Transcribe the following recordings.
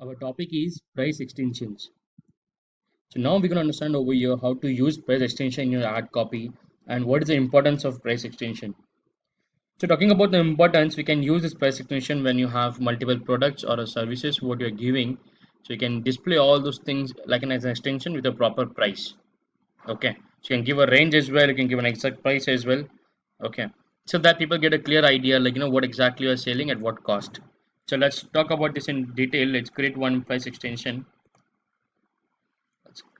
Our topic is price extensions. So now we can understand over here how to use price extension in your ad copy and what is the importance of price extension. So talking about the importance, we can use this price extension when you have multiple products or services what you're giving. So you can display all those things like an as an extension with a proper price. Okay. So you can give a range as well, you can give an exact price as well. Okay. So that people get a clear idea like what exactly you're selling at what cost. So let's talk about this in detail. Let's create one price extension.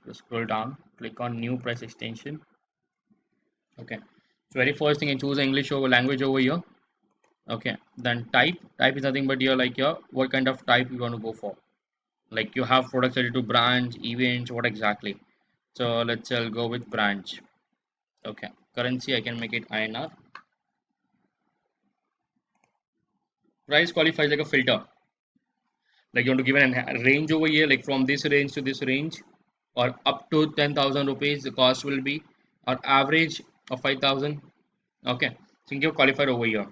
Let's scroll down, click on new price extension. Okay. So very first thing, you choose English over language over here. Okay. Then type is nothing but your what kind of type you want to go for. Like you have products related to branch, events, what exactly. So let's say I'll go with branch. Okay. Currency I can make it INR. Price qualifies like a filter. Like you want to give a range over here, like from this range to this range, or up to 10,000 rupees the cost will be, or average of 5,000. Okay, so you can give qualifier over here.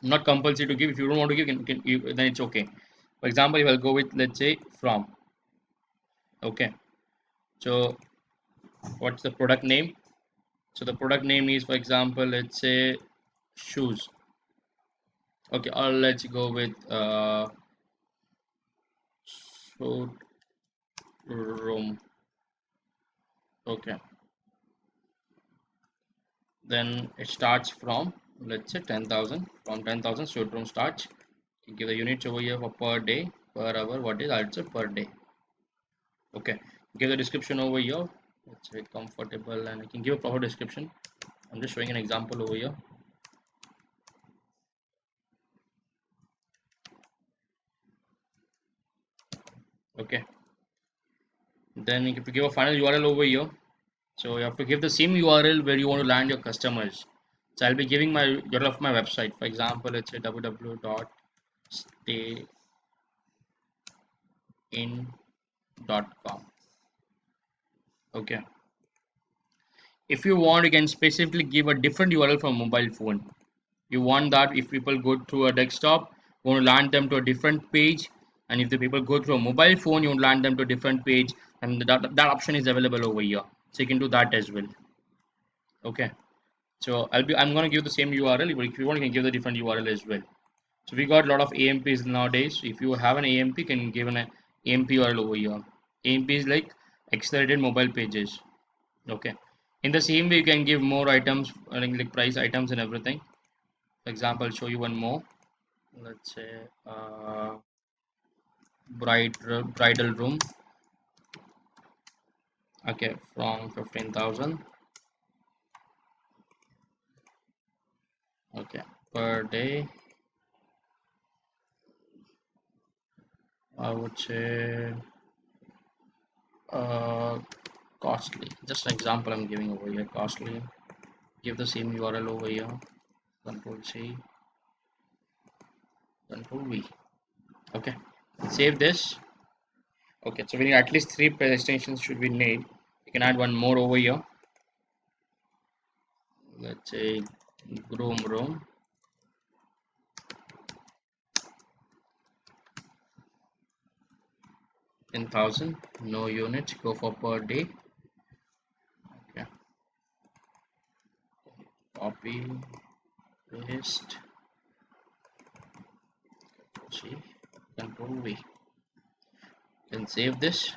Not compulsory to give. If you don't want to give, then it's okay. For example, if I'll go with let's say from. Okay, so what's the product name? So the product name is, for example, let's say shoes. Okay, or let's go with showroom. Okay, then it starts from let's say 10,000. From 10,000 showroom starts. You give the units over here for per day, per hour. What is also per day? Okay, give the description over here. Let's say comfortable, and I can give a proper description. I'm just showing an example over here. Okay, then you have to give a final URL over here. So you have to give the same URL where you want to land your customers. So I'll be giving my URL of my website. For example, let's say www.stayin.com. Okay, if you want, you can specifically give a different URL for mobile phone. You want that if people go through a desktop, you want to land them to a different page, and if the people go through a mobile phone, you want to land them to a different page, and that option is available over here. So you can do that as well. Okay, so I'm going to give the same URL, but if you want, you can give the different URL as well. So we got a lot of AMPs nowadays. If you have an AMP, you can give an AMP URL over here. AMP is like accelerated mobile pages. Okay, in the same way, you can give more items, like price items and everything. For example, I'll show you one more. Let's say bridal room. Okay, from 15,000. Okay, per day. I would say uh, costly. Just an example I'm giving over here. Costly. Give the same URL over here. Control C. Control V. Okay. Save this. Okay, so we need at least 3 price extensions should be made. You can add one more over here. Let's say groom room. 10,000. No units. Go for per day. Okay. Copy. Paste. C. Control V. Then save this.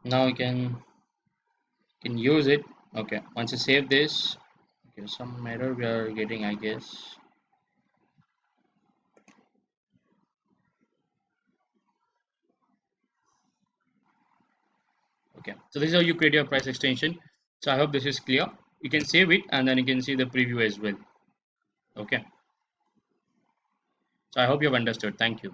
Now you can use it. Okay, once you save this, okay, some error we are getting, I guess. Okay, so this is how you create your price extension. So I hope this is clear. You can save it and then you can see the preview as well. Okay, so I hope you have understood. Thank you.